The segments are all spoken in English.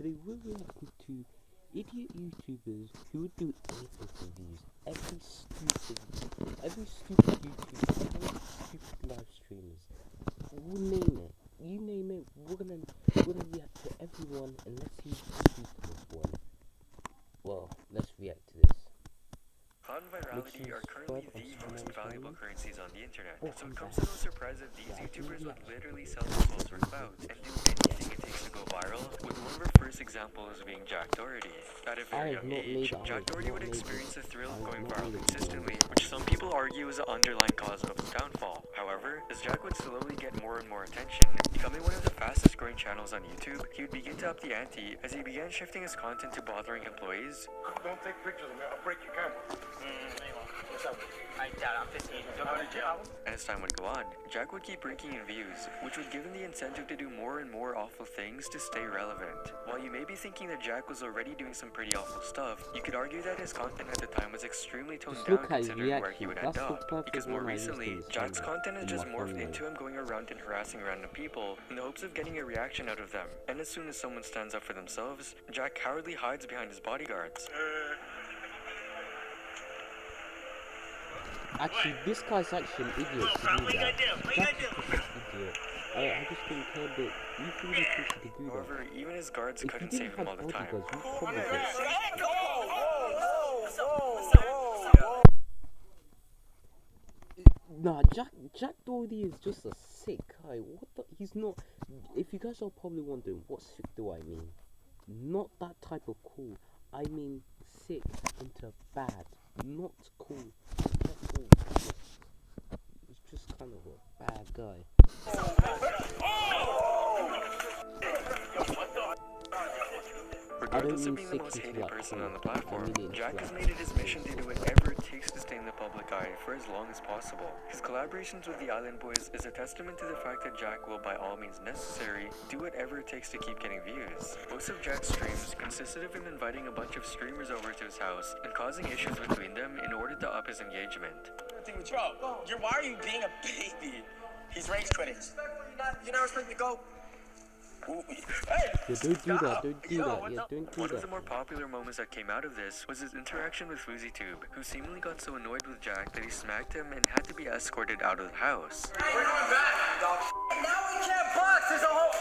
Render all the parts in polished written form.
today we're reacting to idiot YouTubers who would do anything for views. Every stupid YouTuber, every stupid live streamers. We'll name it. You name it, we're gonna react to everyone and let's see who's the stupidest one. Well, let's react to this. Clout and virality are currently the most valuable currencies on the internet, so it comes to no surprise that these YouTubers would literally sell their souls for clout and do anything it takes to go viral, with one of our first examples being Jack Doherty. At a very young age, Jack Doherty would experience the thrill of going viral consistently, which some people argue is the underlying cause of his downfall. However, as Jack would slowly get more and more attention, becoming one of the fastest growing channels on YouTube, he would begin to up the ante as he began shifting his content to bothering employees. Don't take pictures of me, I'll break your camera. What's up? I doubt I'm 15. And as time would go on, Jack would keep raking in views, which would give him the incentive to do more and more awful things to stay relevant. While you may be thinking that Jack was already doing some pretty awful stuff, you could argue that his content at the time was extremely toned down considering where he would end up. Because more recently, Jack's content has just morphed into him going around and harassing random people in the hopes of getting a reaction out of them. And as soon as someone stands up for themselves, Jack cowardly hides behind his bodyguards. Actually, this guy's actually an idiot to do that. I just think that you really think you could do that. However, even his guards couldn't save him all the time. Nah, Jack Doherty is just a sick guy. What the? He's not. If you guys are probably wondering, what sick do I mean? Not that type of cool. I mean sick into bad. Not cool. He's just kind of a bad guy. Regardless of being the most hated person on the platform, Jack has made it his mission to do whatever it takes to stay in the public eye for as long as possible. His collaborations with the Island Boys is a testament to the fact that Jack will, by all means necessary, do whatever it takes to keep getting views. Most of Jack's streams consisted of him inviting a bunch of streamers over to his house and causing issues between them in order to up his engagement. Why are you being a baby? He's rage quitting. You're not expecting to go. Don't do that. Don't do that. One of the more popular moments that came out of this was his interaction with FuzzyTube, who seemingly got so annoyed with Jack that he smacked him and had to be escorted out of the house. We're going back, dog. Now we can't box as a whole.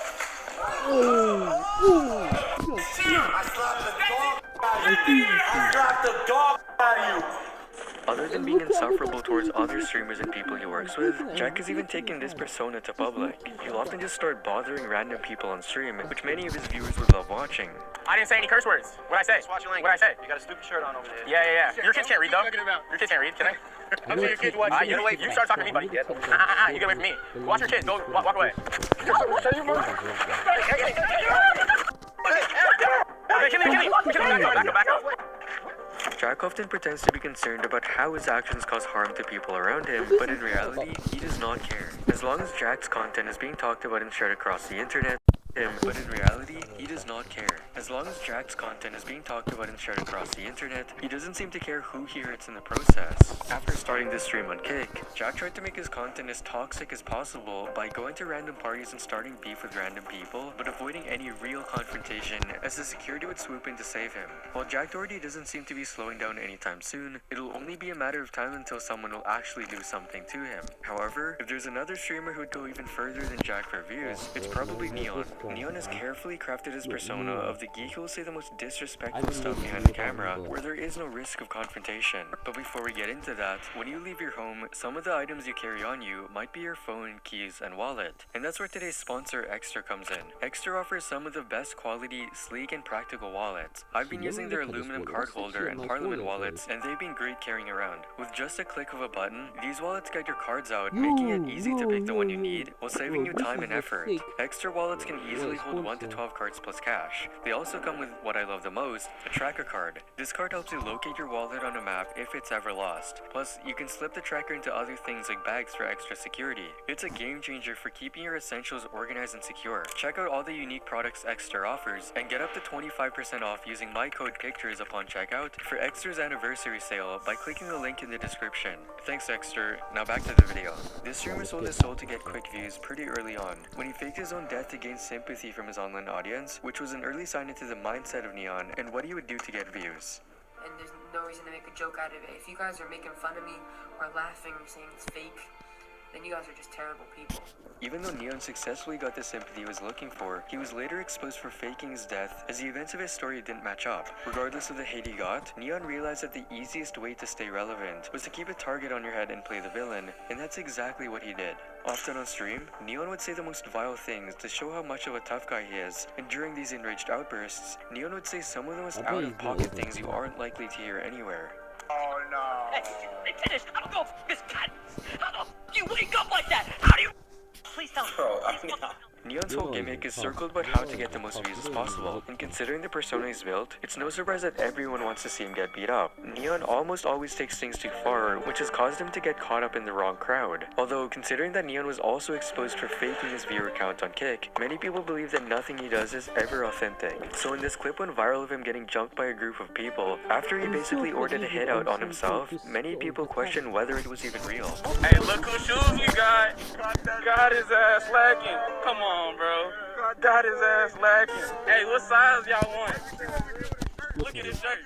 I slapped the dog out of you. Other than being insufferable towards other streamers and people he works with, Jack has even taken this persona to public. He'll often just start bothering random people on stream, which many of his viewers would love watching. I didn't say any curse words. What'd I say? Watch your What'd language. I say? You got a stupid shirt on over there. Yeah. Your kids can't read, though. Your kids can't read, can they? I'm sure your kids watch. You start talking to me, buddy. You get away from me. Watch your kids. Go, walk away. Back up. Jack often pretends to be concerned about how his actions cause harm to people around him, but in reality, he does not care. As long as Jack's content is being talked about and shared across the internet, but in reality, he does not care. As long as Jack's content is being talked about and shared across the internet, he doesn't seem to care who he hurts in the process. After starting this stream on Kick, Jack tried to make his content as toxic as possible by going to random parties and starting beef with random people, but avoiding any real confrontation as the security would swoop in to save him. While Jack Doherty doesn't seem to be slowing down anytime soon, it'll only be a matter of time until someone will actually do something to him. However, if there's another streamer who'd go even further than Jack for views, it's probably Neon. Neon has carefully crafted his persona of the geek who will say the most disrespectful stuff behind the camera, where there is no risk of confrontation. But before we get into that, when you leave your home, some of the items you carry on you might be your phone, keys, and wallet. And that's where today's sponsor, Extra, comes in. Extra offers some of the best quality, sleek, and practical wallets. I've been using their aluminum card holder and Parliament wallets, and they've been great carrying around. With just a click of a button, these wallets get your cards out, making it easy to pick the one you need, while saving you time and effort. Extra wallets can easily hold 1 to 12 cards plus cash. They also come with what I love the most, a tracker card. This card helps you locate your wallet on a map if it's ever lost. Plus, you can slip the tracker into other things like bags for extra security. It's a game changer for keeping your essentials organized and secure. Check out all the unique products Extra offers and get up to 25% off using my code PICTURES upon checkout for Extra's anniversary sale by clicking the link in the description. Thanks Extra. Now back to the video. This streamer sold his soul to get quick views pretty early on. When he faked his own death to gain sympathy sympathy from his online audience, which was an early sign into the mindset of Neon and what he would do to get views. And there's no reason to make a joke out of it. If you guys are making fun of me or laughing or saying it's fake, then you guys are just terrible people. Even though Neon successfully got the sympathy he was looking for, he was later exposed for faking his death as the events of his story didn't match up. Regardless of the hate he got, Neon realized that the easiest way to stay relevant was to keep a target on your head and play the villain, and that's exactly what he did. Often on stream, Neon would say the most vile things to show how much of a tough guy he is, and during these enraged outbursts, Neon would say some of the most out-of-pocket things you aren't likely to hear anywhere. Oh no. Hey, finish! How the f is cat? How the f you wake up like that? How do you? Please tell me. Bro, Please tell me. Neon's whole gimmick is circled about how to get the most views as possible, and considering the persona he's built, it's no surprise that everyone wants to see him get beat up. Neon almost always takes things too far, which has caused him to get caught up in the wrong crowd. Although, considering that Neon was also exposed for faking his viewer count on Kick, many people believe that nothing he does is ever authentic. So in this clip went viral of him getting jumped by a group of people, after he basically ordered a hit out on himself, many people questioned whether it was even real. Hey, look whose shoes we got. Got his ass lacking. Come on, bro. Got his ass lacking. Hey, what size y'all want? Look at his shirt.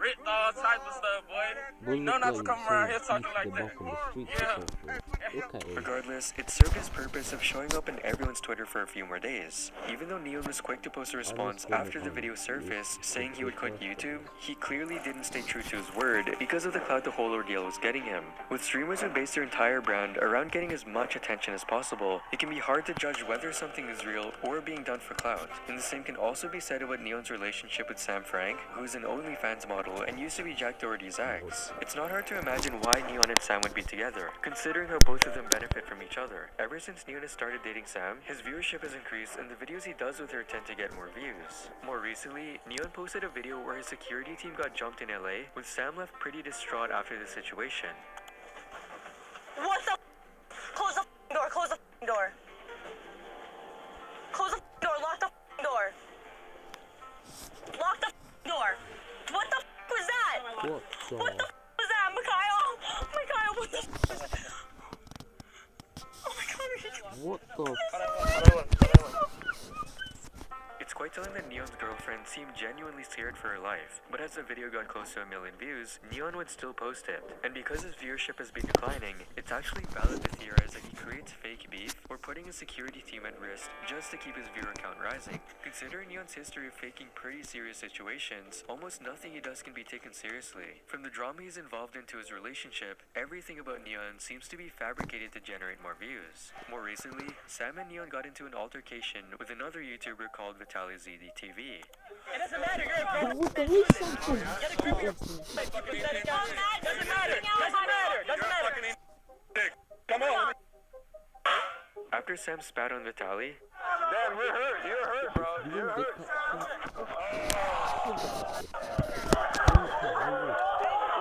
Ripped all type of stuff, boy. You know not to come around here talking like that. Yeah. Regardless, it served his purpose of showing up in everyone's Twitter for a few more days. Even though Neon was quick to post a response after the video surfaced saying he would quit YouTube, he clearly didn't stay true to his word because of the clout the whole ordeal was getting him. With streamers who base their entire brand around getting as much attention as possible, it can be hard to judge whether something is real or being done for clout. And the same can also be said about Neon's relationship with Sam Frank, who's an OnlyFans model and used to be Jack Doherty's ex. It's not hard to imagine why Neon and Sam would be together, considering how both of them benefit from each other. Ever since Neon has started dating Sam, his viewership has increased and the videos he does with her tend to get more views. More recently, Neon posted a video where his security team got jumped in LA, with Sam left pretty distraught after the situation. What the? Close the door. Close the door. Close the door. Lock the door. Lock the door. What the was that? What the was that, Mikhail? Mikhail, what the was that? Oh my god. What the It's quite telling that Neon's girlfriend seemed genuinely scared for her life, but as the video got close to 1 million views, Neon would still post it. And because his viewership has been declining, it's actually valid to theorize that he creates fake beef or putting his security team at risk just to keep his viewer count rising. Considering Neon's history of faking pretty serious situations, almost nothing he does can be taken seriously. From the drama he's involved into his relationship, everything about Neon seems to be fabricated to generate more views. More recently, Sam and Neon got into an altercation with another YouTuber called ZDTV. It doesn't matter, you're a grown What the man. something? Get a grip of your Doesn't matter. Doesn't matter. Come on. After Sam spat on Vitaly, Damn, you're hurt. You're hurt, bro. You're hurt.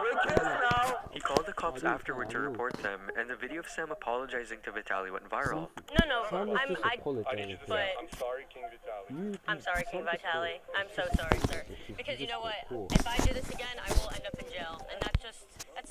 We're kids now. he called the cops afterward to report them, and the video of Sam apologizing to Vitaly went viral. No, Sam was just I apologizing. but I'm sorry, King Vitaly. I'm sorry, King Vitaly. I'm so sorry, sir. Because you know what? If I do this again, I will end up in jail, and that's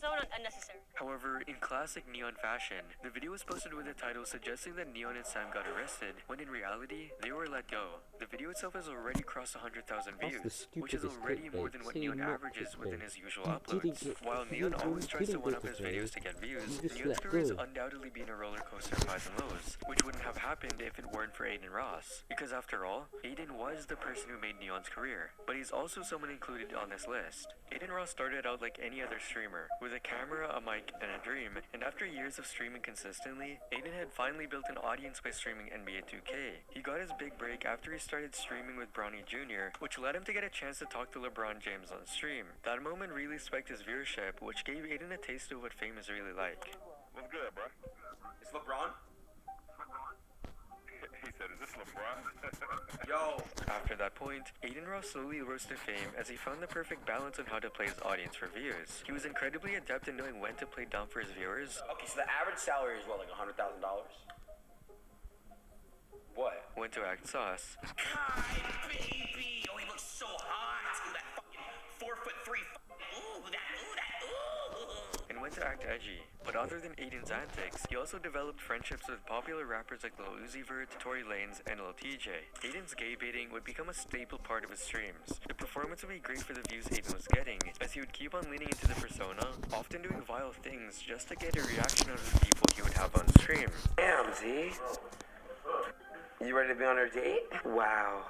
so unnecessary. However, in classic Neon fashion, the video was posted with a title suggesting that Neon and Sam got arrested, when in reality, they were let go. The video itself has already crossed 100,000 views, which is already more than what Neon averages within his usual uploads. While Neon always tries to one-up his videos to get views, Neon's career has undoubtedly been a roller coaster of highs and lows, which wouldn't have happened if it weren't for Aiden Ross. Because after all, Aiden was the person who made Neon's career, but he's also someone included on this list. Aiden Ross started out like any other streamer, with a camera, a mic, and a dream, and after years of streaming consistently, Aiden had finally built an audience by streaming NBA 2K. He got his big break after he started streaming with Bronny Jr., which led him to get a chance to talk to LeBron James on stream. That moment really spiked his viewership, which gave Aiden a taste of what fame is really like. What's good, bro? It's LeBron. He said, is this LeBron? Yo. After that point, Aiden Ross slowly rose to fame as he found the perfect balance on how to play his audience for views. He was incredibly adept in knowing when to play dumb for his viewers. Okay, so the average salary is what, like $100,000? What? When to act sus, Hi, baby. Oh, he looks so hot. Ooh, that fucking 4'3". Ooh, that. and when to act looked edgy. But other than Aiden's antics, he also developed friendships with popular rappers like Lil Uzi Vert, Tory Lanez, and Lil TJ. Aiden's gay baiting would become a staple part of his streams. The performance would be great for the views Aiden was getting, as he would keep on leaning into the persona, often doing vile things just to get a reaction out of the people he would have on stream. Damn, Z. You ready to be on our date? Wow.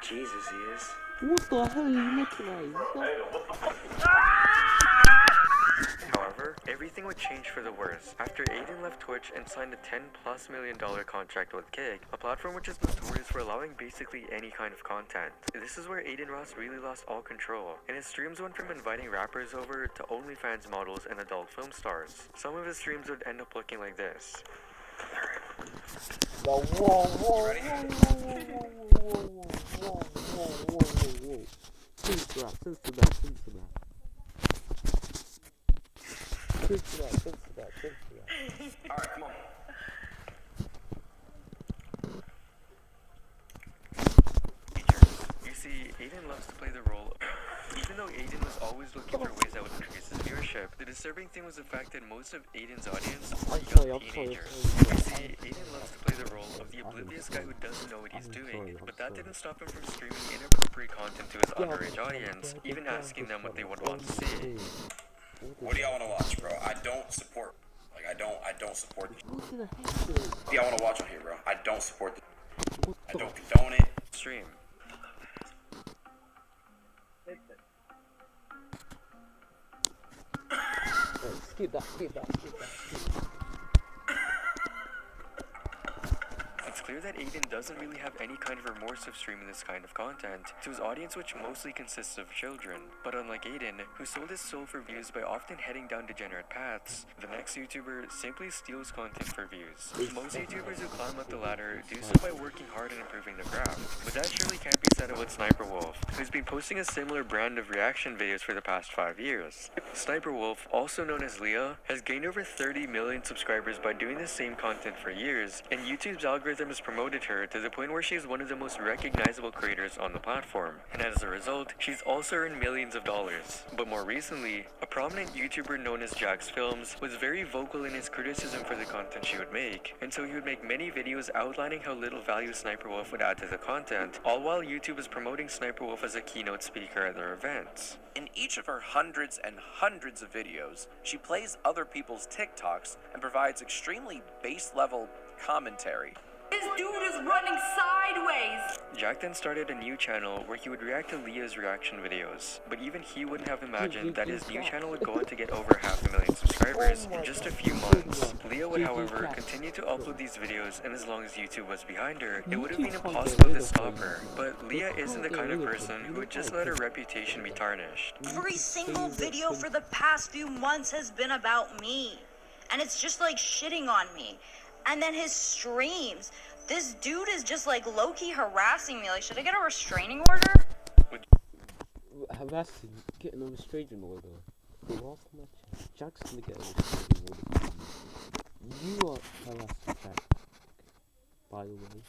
Jesus, he is. What the hell are you looking at? However, everything would change for the worse after Aiden left Twitch and signed a $10+ million contract with Kick, a platform which is notorious for allowing basically any kind of content. This is where Aiden Ross really lost all control, and his streams went from inviting rappers over to OnlyFans models and adult film stars. Some of his streams would end up looking like this. Whoa, whoa, whoa, whoa. Censor that. Alright, come on. You see, Aiden loves to play the role. Even though Aiden was always looking for ways that would increase his viewership, the disturbing thing was the fact that most of Aiden's audience were young teenagers. You see, Aiden loves to play the role of the oblivious guy who doesn't know what he's doing, but that didn't stop him from streaming inappropriate content to his underage audience, even asking them what they would want to see. What do y'all want to watch, bro? I don't support. Like, I don't support. What do y'all want to watch on here, bro? I don't support. I don't condone it. Stream. Skip that. It's clear that Aiden doesn't really have any kind of remorse of streaming this kind of content to his audience, which mostly consists of children. But unlike Aiden, who sold his soul for views by often heading down degenerate paths, the next YouTuber simply steals content for views. Most YouTubers who climb up the ladder do so by working hard and improving their craft. But that surely can't be said about Sniper Wolf, who's been posting a similar brand of reaction videos for the past 5 years. Sniper Wolf, also known as Leah, has gained over 30 million subscribers by doing the same content for years, and YouTube's algorithm has promoted her to the point where she is one of the most recognizable creators on the platform, and as a result, she's also earned millions of dollars. But more recently, a prominent YouTuber known as Jack's Films was very vocal in his criticism for the content she would make, and so he would make many videos outlining how little value Sniper Wolf would add to the content, all while YouTube is promoting Sniper Wolf as a keynote speaker at their events. In each of her hundreds and hundreds of videos, she plays other people's TikToks and provides extremely base-level commentary. This dude is running sideways. Jack then started a new channel where he would react to Leah's reaction videos, but even he wouldn't have imagined that his new channel would go on to get over 500,000 subscribers in just a few months. Leah would, however, continue to upload these videos, and as long as YouTube was behind her, it would have been impossible to stop her. But Leah isn't the kind of person who would just let her reputation be tarnished. Every single video for the past few months has been about me, and it's just like shitting on me. And then his streams, this dude is just like low-key harassing me. Like, should I get a restraining order? Harassing, getting a restraining order. Go off my chest. Jack's gonna get a restraining order. You are harassing Jack, by the way.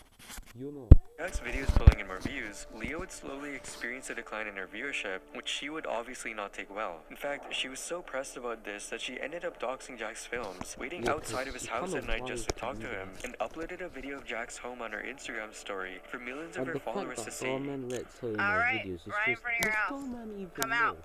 You're not. Jack's videos pulling in more views, Leah would slowly experience a decline in her viewership, which she would obviously not take well. In fact, she was so pressed about this that she ended up doxing Jack's Films, waiting outside of his house at night just to talk to him, and uploaded a video of Jack's home on her Instagram story for millions of her followers to see. Alright, right in front of your house. Come out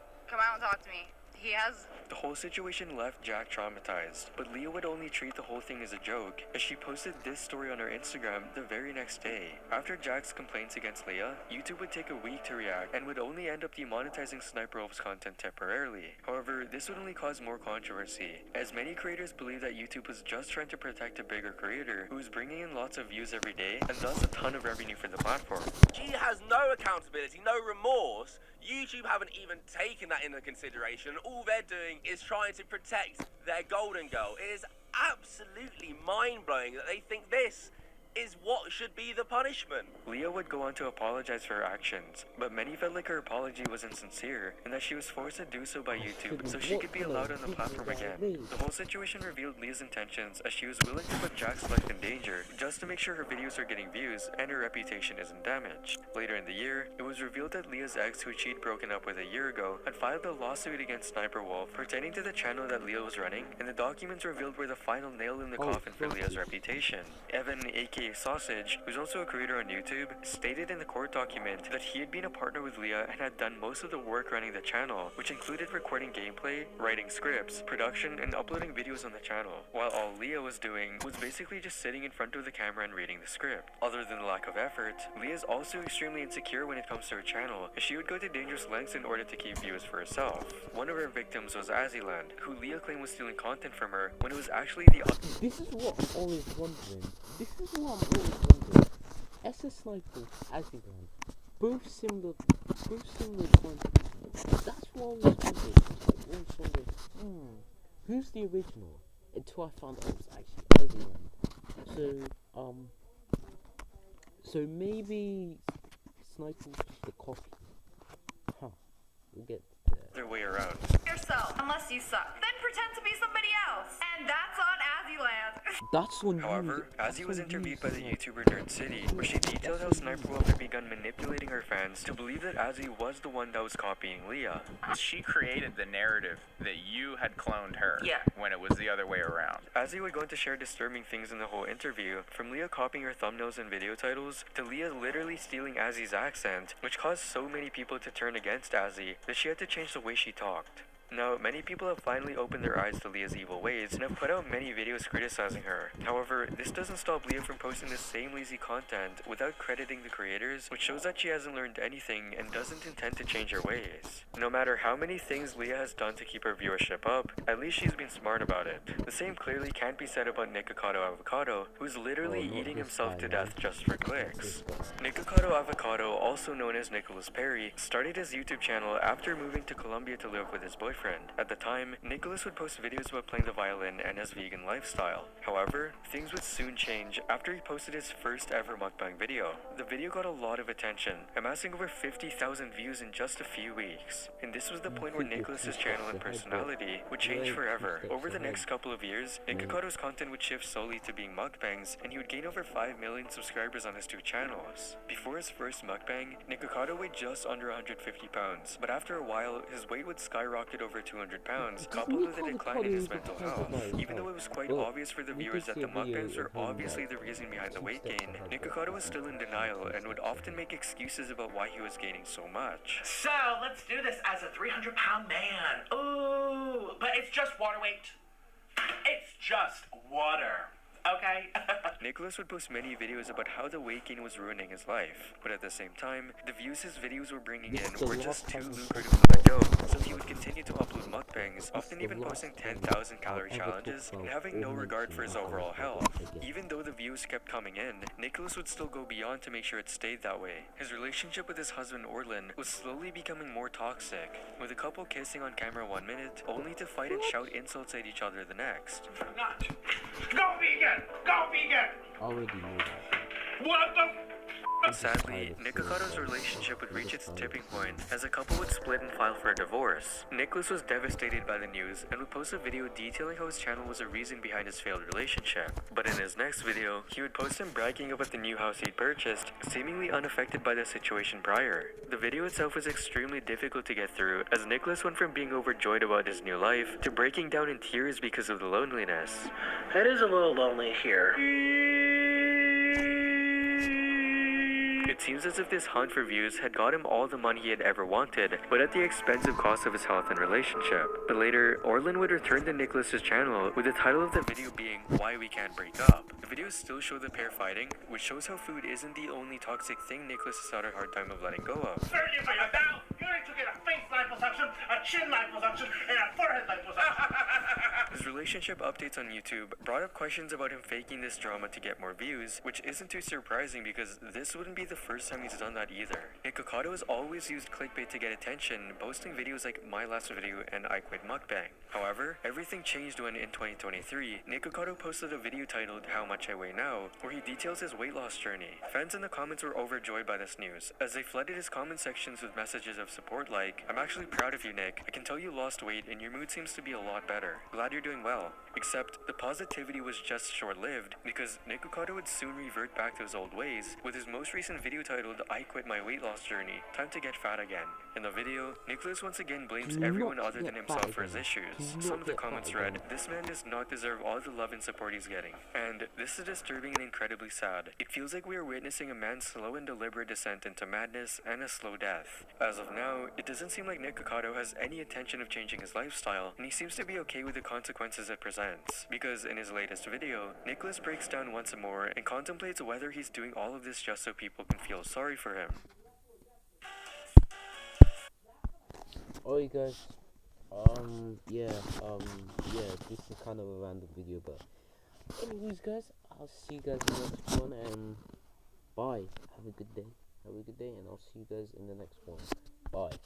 and talk to me. He has... The whole situation left Jack traumatized, but Leah would only treat the whole thing as a joke, as she posted this story on her Instagram the very next day. After Jack's complaints against Leah, YouTube would take a week to react, and would only end up demonetizing Sniper Wolf's content temporarily. However, this would only cause more controversy, as many creators believe that YouTube was just trying to protect a bigger creator, who was bringing in lots of views every day, and thus a ton of revenue for the platform. She has no accountability, no remorse. YouTube haven't even taken that into consideration. All they're doing is trying to protect their golden girl. It is absolutely mind-blowing that they think this is what should be the punishment. Leah would go on to apologize for her actions, but many felt like her apology was insincere and that she was forced to do so by YouTube so she could be allowed on the platform again. The whole situation revealed Leah's intentions as she was willing to put Jack's life in danger just to make sure her videos are getting views and her reputation isn't damaged. Later in the year, it was revealed that Leah's ex, who she'd broken up with a year ago, had filed a lawsuit against Sniper Wolf pertaining to the channel that Leah was running, and the documents revealed were the final nail in the coffin for Leah's reputation. Evan, aka Sausage, who's also a creator on YouTube, stated in the court document that he had been a partner with Leah and had done most of the work running the channel, which included recording gameplay, writing scripts, production, and uploading videos on the channel, while all Leah was doing was basically just sitting in front of the camera and reading the script. Other than the lack of effort, Leah is also extremely insecure when it comes to her channel, as she would go to dangerous lengths in order to keep views for herself. One of her victims was Aziland, who Leah claimed was stealing content from her when it was actually the This is what I'm always wondering. SS Sniper, Aziland, both similar content. That's what I was wondering. Who's the original? Until I found out it was actually Aziland. So maybe Sniper was just a copy. We'll get there. other way around. Yourself, unless you suck. Then pretend to be somebody else. And that's on Azzyland. That's when However, Azzy was interviewed by the YouTuber Nerd City, where she detailed how Sniper Wolf had begun manipulating her fans to believe that Azzy was the one that was copying Leah. She created the narrative that you had cloned her. Yeah. When it was the other way around. Azzy would go on to share disturbing things in the whole interview, from Leah copying her thumbnails and video titles, to Leah literally stealing Azzy's accent, which caused so many people to turn against Azzy that she had to change the way she talked. Now, many people have finally opened their eyes to Leah's evil ways and have put out many videos criticizing her. However, this doesn't stop Leah from posting the same lazy content without crediting the creators, which shows that she hasn't learned anything and doesn't intend to change her ways. No matter how many things Leah has done to keep her viewership up, at least she's been smart about it. The same clearly can't be said about Nikocado Avocado, who's literally eating himself to death just for clicks. Nikocado Avocado, also known as Nicholas Perry, started his YouTube channel after moving to Colombia to live with his boyfriend. At the time, Nicholas would post videos about playing the violin and his vegan lifestyle. However, things would soon change after he posted his first ever mukbang video. The video got a lot of attention, amassing over 50,000 views in just a few weeks. And this was the point where Nicholas's channel and personality would change forever. Over the next couple of years, Nikokado's content would shift solely to being mukbangs, and he would gain over 5 million subscribers on his two channels. Before his first mukbang, Nikocado weighed just under 150 pounds, but after a while, his weight would skyrocket over 200 pounds, coupled with a decline in his mental health. Even though it was quite obvious for the viewers that the mukbangs were obviously the reason behind the weight gain, Nikocado was still in denial and would often make excuses about why he was gaining so much. So, let's do this as a 300-pound man. Ooh, but it's just water weight. It's just water. Okay? Nicholas would post many videos about how the weight gain was ruining his life, but at the same time, the views his videos were bringing in were just too lucrative to let go, so he would continue to upload mukbangs, often even posting 10,000 calorie challenges and having no regard for his overall health. Even though the views kept coming in, Nicholas would still go beyond to make sure it stayed that way. His relationship with his husband Orlin was slowly becoming more toxic, with the couple kissing on camera 1 minute, only to fight and shout insults at each other the next. Not. Go vegan! Go vegan! already know that. What the Sadly, Nikokado's relationship would reach its tipping point as the couple would split and file for a divorce. Nicholas was devastated by the news and would post a video detailing how his channel was a reason behind his failed relationship. But in his next video, he would post him bragging about the new house he'd purchased, seemingly unaffected by the situation prior. The video itself was extremely difficult to get through, as Nicholas went from being overjoyed about his new life to breaking down in tears because of the loneliness. It is a little lonely here. It seems as if this hunt for views had got him all the money he had ever wanted, but at the expensive cost of his health and relationship. But later, Orlin would return to Nicholas's channel with the title of the video being Why We Can't Break Up. The videos still show the pair fighting, which shows how food isn't the only toxic thing Nicholas has had a hard time of letting go of. Sir, you fight about? You need to get a face liposuction, a chin liposuction, and a forehead liposuction. His relationship updates on YouTube brought up questions about him faking this drama to get more views, which isn't too surprising because this wouldn't be the first time he's done that either. Nikocado has always used clickbait to get attention, posting videos like My Last Video and I Quit Mukbang. However, everything changed when in 2023, Nikocado posted a video titled How Much I Weigh Now, where he details his weight loss journey. Fans in the comments were overjoyed by this news, as they flooded his comment sections with messages of support like, "I'm actually proud of you, Nick. I can tell you lost weight and your mood seems to be a lot better. Glad you're doing well." Except, the positivity was just short-lived, because Nikocado would soon revert back to his old ways, with his most recent video titled I Quit My Weight Loss Journey, Time to Get Fat Again. In the video, Nicholas once again blames everyone other than himself for his issues. Some of the comments read, "This man does not deserve all the love and support he's getting." And this is disturbing and incredibly sad. It feels like we are witnessing a man's slow and deliberate descent into madness and a slow death. As of now, it doesn't seem like Nikocado has any intention of changing his lifestyle, and he seems to be okay with the consequences it presents. Because in his latest video, Nicholas breaks down once more and contemplates whether he's doing all of this just so people can feel sorry for him. Alright guys, yeah, this is kind of a random video, but anyways guys, I'll see you guys in the next one, and bye. Have a good day, and I'll see you guys in the next one. Bye.